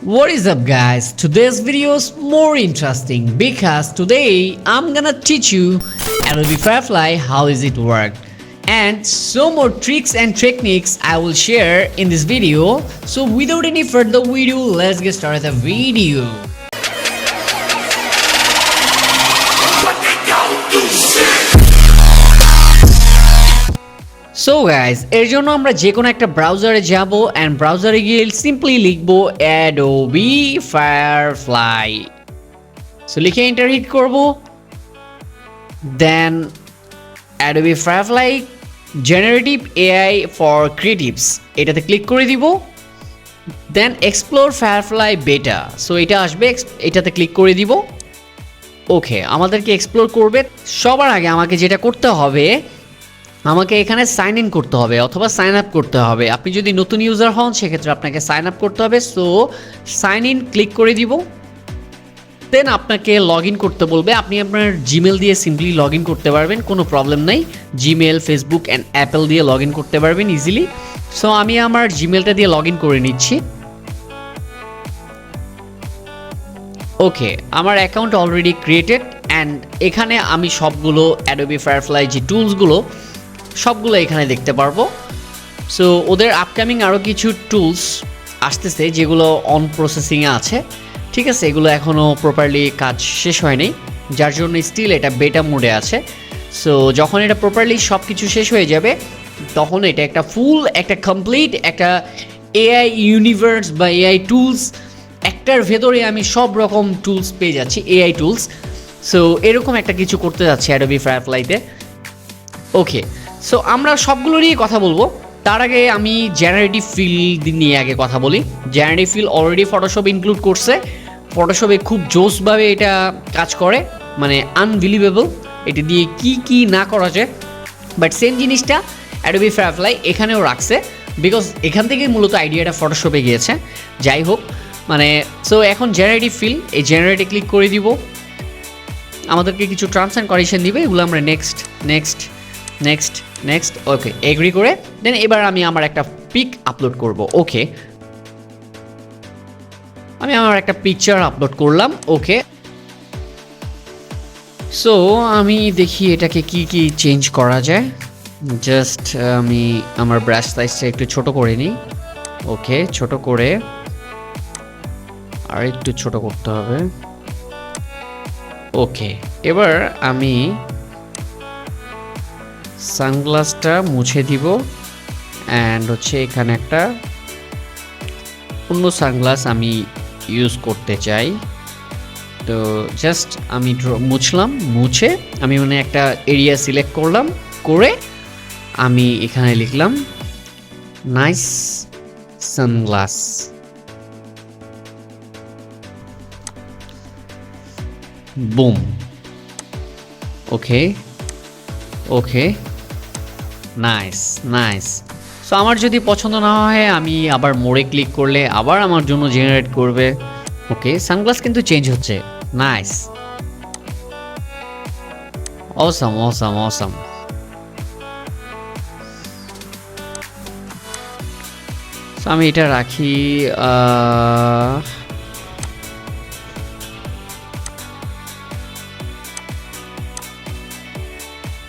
What is up guys? Today's video is more interesting because today I'm gonna teach you Adobe Firefly how is it work, and so more tricks and techniques I will share in this video. So without any further ado, let's get started the video. So guys এর জন্য আমরা যে কোনো একটা ব্রাউজারে যাব and ব্রাউজারে গিয়ে সিম্পলি লিখব Adobe Firefly। সো লিখে এন্টার হিট করব, দেন Adobe Firefly generative AI for creatives এটাতে ক্লিক করে দিব, দেন এক্সপ্লোর Firefly বেটা। সো এটা আসবে, এটাতে ক্লিক করে দিব। ওকে, আমাদেরকে এক্সপ্লোর করবে। সবার আগে আমাকে যেটা করতে হবে, আমাকে এখানে সাইন ইন করতে হবে অথবা সাইন আপ করতে হবে। আপনি যদি নতুন ইউজার হন সেক্ষেত্রে আপনাকে সাইন আপ করতে হবে। সো সাইন ইন ক্লিক করে দিব, দেন আপনাকে লগ ইন করতে বলবে। আপনি আপনার জিমেল দিয়ে সিম্পলি লগ ইন করতে পারবেন, কোনো প্রবলেম নাই। জিমেল, ফেসবুক অ্যান্ড অ্যাপেল দিয়ে লগ ইন করতে পারবেন ইজিলি। সো আমি আমার জিমেলটা দিয়ে লগ ইন করে নিচ্ছি। ওকে, আমার অ্যাকাউন্ট অলরেডি ক্রিয়েটেড অ্যান্ড এখানে আমি সবগুলো Adobe Firefly যে টুলসগুলো সবগুলো এখানে দেখতে পারবো। সো ওদের আপকামিং আরও কিছু টুলস আসতেছে যেগুলো অন প্রসেসিংয়ে আছে, ঠিক আছে। এগুলো এখনও প্রপারলি কাজ শেষ হয়নি, যার জন্য স্টিল এটা বেটা মোডে আছে। সো যখন এটা প্রপারলি সব কিছু শেষ হয়ে যাবে তখন এটা একটা ফুল একটা কমপ্লিট একটা এআই ইউনিভার্স বা এআই টুলস, একটার ভেতরে আমি সব রকম টুলস পেয়ে যাচ্ছি, এআই টুলস। সো এরকম একটা কিছু করতে যাচ্ছি Adobe Fireflyতে। ওকে, সো আমরা সবগুলো নিয়ে কথা বলবো। তার আগে আমি জেনারেটিভ ফিল নিয়ে আগে কথা বলি। Generative fill already Photoshop include করছে। ফটোশপে খুব জোসভাবে এটা কাজ করে, মানে আনবিলিভেবল। এটা দিয়ে কি না করা যায়, বাট সেম জিনিসটা Adobe Firefly এখানেও রাখছে, বিকজ এখান থেকেই মূলত আইডিয়াটা ফটোশপে গিয়েছে। যাই হোক, মানে সো এখন জেনারেটিভ ফিল, এই জেনারেটে ক্লিক করে দিব। আমাদেরকে কিছু টার্মস অ্যান্ড কন্ডিশন দিবে, এগুলো আমরা next next next next okay agree করে দেন এবার আমি আমার একটা পিক আপলোড করব। ওকে, আমি আমার একটা পিকচার আপলোড করলাম। ওকে, সো আমি দেখি এটাকে কি চেঞ্জ করা যায়। জাস্ট আমি আমার ব্রাশ সাইজটা একটু ছোট করে নিই। ওকে, ছোট করে আর একটু ছোট করতে হবে। ওকে, এবার আমি সানগ্লাসটা মুছে দিব অ্যান্ড হচ্ছে এখানে একটা অন্য সানগ্লাস আমি ইউজ করতে চাই। তো জাস্ট আমি মুছলাম, মুছে আমি মানে একটা এরিয়া সিলেক্ট করলাম, করে আমি এখানে লিখলাম নাইস সানগ্লাস। বুম। ওকে ওকে, নাইস নাইস। সো আমার যদি পছন্দ না হয় আমি আবার মোড়ে ক্লিক করলে আবার আমার জন্য জেনারেট করবে। ওকে, সানগ্লাস কিন্তু চেঞ্জ হচ্ছে। Nice, awesome awesome awesome. So আমি এটা রাখি,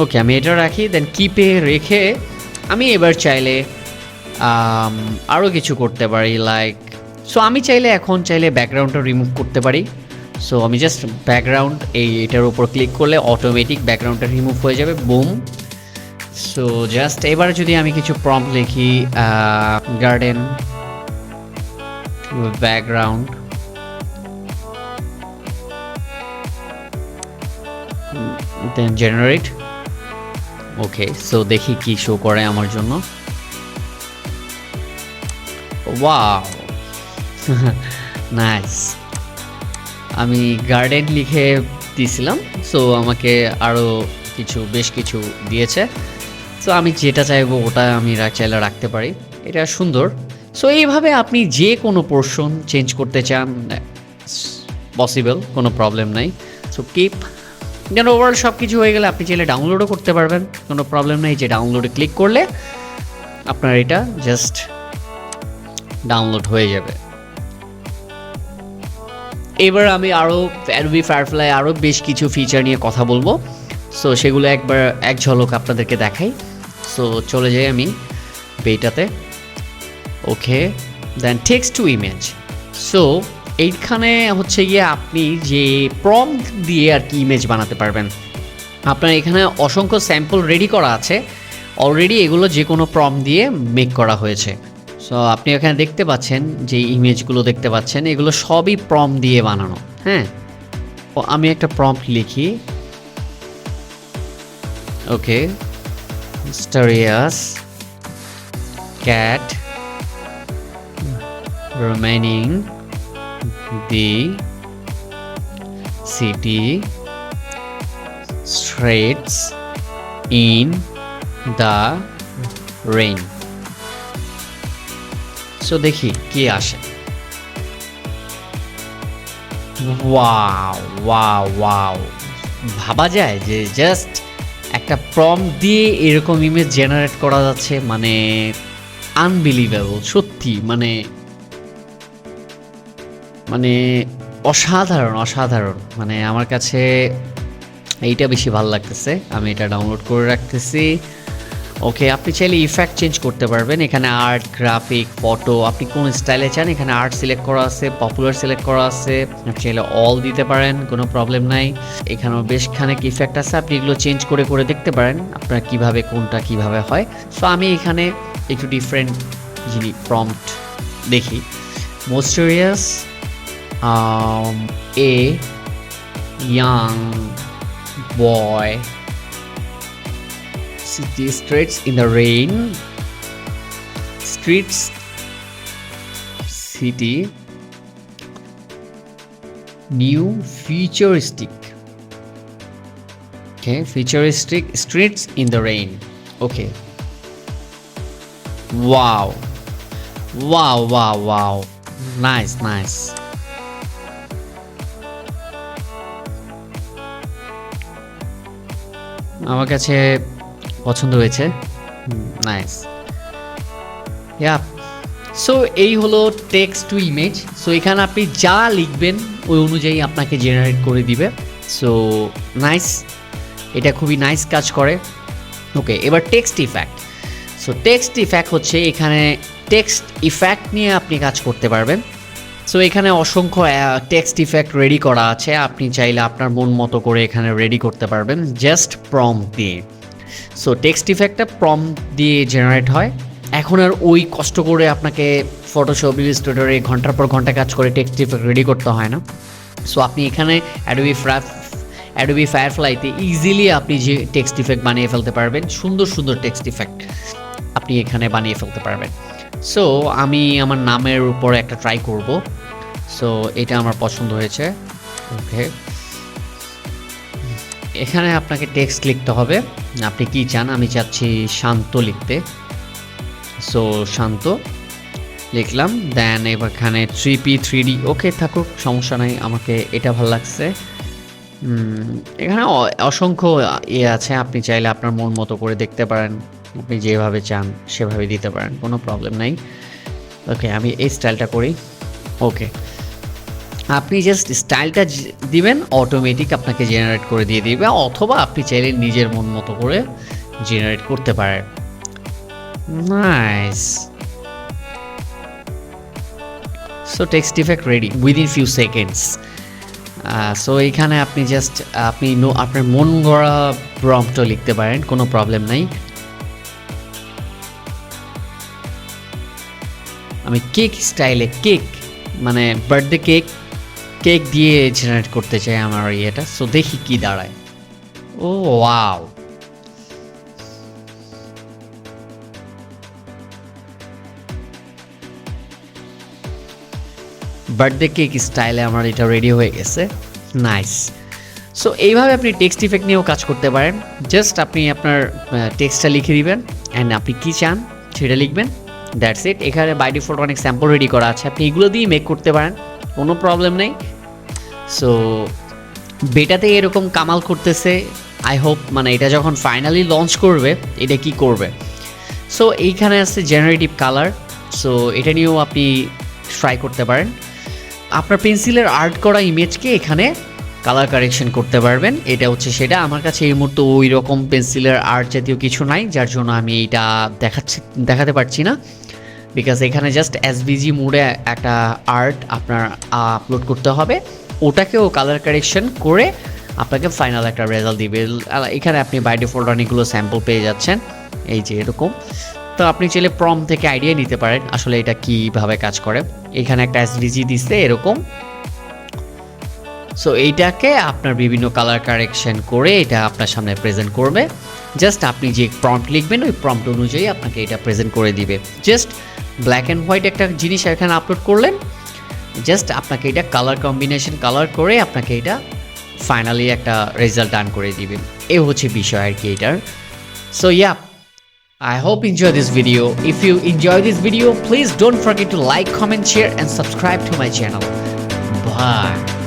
ওকে আমি এটা রাখি, দেন কিপে রেখে আমি এবার চাইলে আরও কিছু করতে পারি লাইক, সো আমি চাইলে এখন ব্যাকগ্রাউন্ডটা রিমুভ করতে পারি। সো আমি জাস্ট ব্যাকগ্রাউন্ড এটার উপর ক্লিক করলে অটোমেটিক ব্যাকগ্রাউন্ডটা রিমুভ হয়ে যাবে। বুম। সো জাস্ট এবার যদি আমি কিছু প্রম্পট লিখি, গার্ডেন ব্যাকগ্রাউন্ড, দেন জেনারেট। ওকে, সো দেখি কি শো করে আমার জন্য। Wow, nice. আমি গার্ডেন লিখে দিয়েছিলাম, সো আমাকে আরও বেশ কিছু দিয়েছে। সো আমি যেটা চাইবো ওটা আমি চাইলে রাখতে পারি, এটা সুন্দর। সো এইভাবে আপনি যে কোনো পোর্শন চেঞ্জ করতে চান, পসিবল, কোনো প্রবলেম নাই। সো কিপ, দেন ওভারঅল সব কিছু হয়ে গেলে আপনি চাইলে ডাউনলোডও করতে পারবেন, কোনো প্রবলেম নেই। যে ডাউনলোডে ক্লিক করলে আপনার এটা জাস্ট ডাউনলোড হয়ে যাবে। এবার আমি আরও Adobe Firefly আরও বেশ কিছু ফিচার নিয়ে কথা বলবো। সো সেগুলো একবার এক ঝলক আপনাদেরকে দেখাই। সো চলে যাই আমি বেটাতে। ওকে, দেন টেক্সট টু ইমেজ। সো এইখানে হচ্ছে গিয়ে আপনি যে প্রম্পট দিয়ে আর কি ইমেজ বানাতে পারবেন। আপনার এখানে অসংখ্য স্যাম্পল রেডি করা আছে অলরেডি, এগুলো যে কোনো প্রম্পট দিয়ে মেক করা হয়েছে। সো আপনি এখানে দেখতে পাচ্ছেন যে ইমেজগুলো দেখতে পাচ্ছেন, এগুলো সবই প্রম্পট দিয়ে বানানো। হ্যাঁ, আমি একটা প্রম্পট লিখি। Okay, mysterious cat remaining the city streets in the rain. So দেখি কি আসে। ওয়াও ওয়াও ওয়াও, ভাবা যায় যে জাস্ট একটা প্রম্পট দিয়ে এরকম ইমেজ জেনারেট করা যাচ্ছে, মানে আনবিলিভেবল সত্যি, মানে অসাধারণ অসাধারণ। মানে আমার কাছে এইটা বেশি ভালো লাগতেছে, আমি এটা ডাউনলোড করে রাখতেছি। ওকে, আপনি চাইলে ইফেক্ট চেঞ্জ করতে পারবেন। এখানে আর্ট, গ্রাফিক, ফটো, আপনি কোন স্টাইলে চান। এখানে আর্ট সিলেক্ট করা আছে, পপুলার সিলেক্ট করা আছে, আপনি চাইলে অল দিতে পারেন, কোনো প্রবলেম নাই। এখানেও বেশ খানিক ইফেক্ট আছে, আপনি এগুলো চেঞ্জ করে করে দেখতে পারেন আপনার কিভাবে কোনটা কিভাবে হয়। সো আমি এখানে একটু ডিফারেন্ট যিনি প্রম্পট দেখি। Mysterious a young boy city streets in the rain, streets city new futuristic. Okay, futuristic streets in the rain. Okay, wow wow wow wow, nice nice. আমার কাছে পছন্দ হয়েছে, নাইস। ইয়া, সো এই হলো টেক্সট টু ইমেজ। সো এখানে আপনি যা লিখবেন ওই অনুযায়ী আপনাকে জেনারেট করে দিবে। সো নাইস, এটা খুবই নাইস কাজ করে। ওকে, এবার text effect. So text effect হচ্ছে এখানে টেক্সট ইফেক্ট নিয়ে আপনি কাজ করতে পারবেন। সো এখানে অসংখ্য টেক্সট ইফেক্ট রেডি করা আছে, আপনি চাইলে আপনার মন মতো করে এখানে রেডি করতে পারবেন জাস্ট প্রম্পট দিয়ে। সো টেক্সট ইফেক্টটা প্রম্পট দিয়ে জেনারেট হয়। এখন আর ওই কষ্ট করে আপনাকে ফটোশপ, ইলাস্ট্রেটরে ঘন্টার পর ঘন্টা কাজ করে টেক্সট ইফেক্ট রেডি করতে হয় না। সো আপনি এখানে অ্যাডোবি ফায়ারফ্লাইতে ইজিলি আপনি যে টেক্সট ইফেক্ট বানিয়ে ফেলতে পারবেন, সুন্দর সুন্দর টেক্সট ইফেক্ট আপনি এখানে বানিয়ে ফেলতে পারবেন। সো আমি আমার নামের উপরে একটা ট্রাই করব। সো এটা আমার পছন্দ হয়েছে। ওকে, এখানে আপনাকে টেক্সট লিখতে হবে, আপনি কি চান। আমি চাচ্ছি শান্ত লিখতে। সো শান্ত লিখলাম, দেন এখানে 3P 3D ওকে থাকুক, সমস্যা নাই, আমাকে এটা ভালো লাগছে। এখানে অসংখ্য ইয়ে আছে, আপনি চাইলে আপনার মন মতো করে দেখতে পারেন, আপনি যেভাবে চান সেভাবে দিতে পারেন, কোনো প্রবলেম নাই। ওকে, আমি এই স্টাইলটা করি। ওকে, আপনি জাস্ট স্টাইলটা দিবেন, অটোমেটিক আপনাকে জেনারেট করে দিয়ে দিবে, অথবা আপনি চাইলে নিজের মন মতো করে জেনারেট করতে পারেন। Nice. So text effect ready within few seconds. So এইখানে আপনি জাস্ট আপনার মন গড়া প্রম্পটও লিখতে পারেন, কোনো প্রবলেম নাই। আমি কেক স্টাইলে, কেক মানে বার্থডে কেক দিয়ে জেনারেট করতে চাই আমার ইয়েটা। সো দেখি কি দাঁড়ায়। ও ওয়াও, বার্থডে কেক স্টাইলে আমার এটা রেডি হয়ে গেছে, নাইস। সো এইভাবে আপনি টেক্সট ইফেক্ট নিয়েও কাজ করতে পারেন। জাস্ট আপনি আপনার টেক্সটটা লিখে দিবেন অ্যান্ড আপনি কী চান সেটা লিখবেন, দ্যাটস ইট। এখানে বাই ডিফল্ট অনেক স্যাম্পল রেডি করা আছে, আপনি এগুলো দিয়ে মেক করতে পারেন, কোনো প্রবলেম নেই। সো বেটাতে এরকম কামাল করতেছে, আই হোপ মানে এটা যখন ফাইনালি লঞ্চ করবে এটা কি করবে। সো এইখানে আছে জেনারেটিভ কালার, সো এটা নিয়েও আপনি ট্রাই করতে পারেন। আপনার পেন্সিলের আর্ট করা ইমেজকে এখানে কালার কারেকশন করতে পারবেন। এটা হচ্ছে সেটা। আমার কাছে এই মুহূর্তে ওই রকম পেন্সিলের আর্ট জাতীয় কিছু নাই, যার জন্য আমি এইটা দেখাতে পারছি না, বিকজ এখানে জাস্ট এসভিজি মোডে একটা আর্ট আপনার আপলোড করতে হবে, ওটাকেও কালার কারেকশন করে আপনাকে ফাইনাল একটা রেজাল্ট দিবে। এখানে আপনি বাই ডিফল্ট অনেকগুলো স্যাম্পল পেয়ে যাচ্ছেন, এই যে এরকম। তো আপনি চাইলে প্রম থেকে আইডিয়া নিতে পারেন আসলে এটা কীভাবে কাজ করে। এখানে একটা এসভিজি দিচ্ছে এরকম। সো এইটাকে আপনার বিভিন্ন কালার কারেকশন করে এটা আপনার সামনে প্রেজেন্ট করবে। জাস্ট আপনি যে প্রম্পট লিখবেন ওই প্রম্পট অনুযায়ী আপনাকে এটা প্রেজেন্ট করে দিবে। জাস্ট ব্ল্যাক অ্যান্ড হোয়াইট একটা জিনিস এখানে আপলোড করলেন, জাস্ট আপনাকে এটা কালার কম্বিনেশন কালার করে আপনাকে এটা ফাইনালি একটা রেজাল্ট ডান করে দিবে। এ হচ্ছে বিষয় আর কি এটার। So yeah, I hope you enjoy this video. If you enjoy this video, please don't forget to like, comment, share and subscribe to my channel. Bye.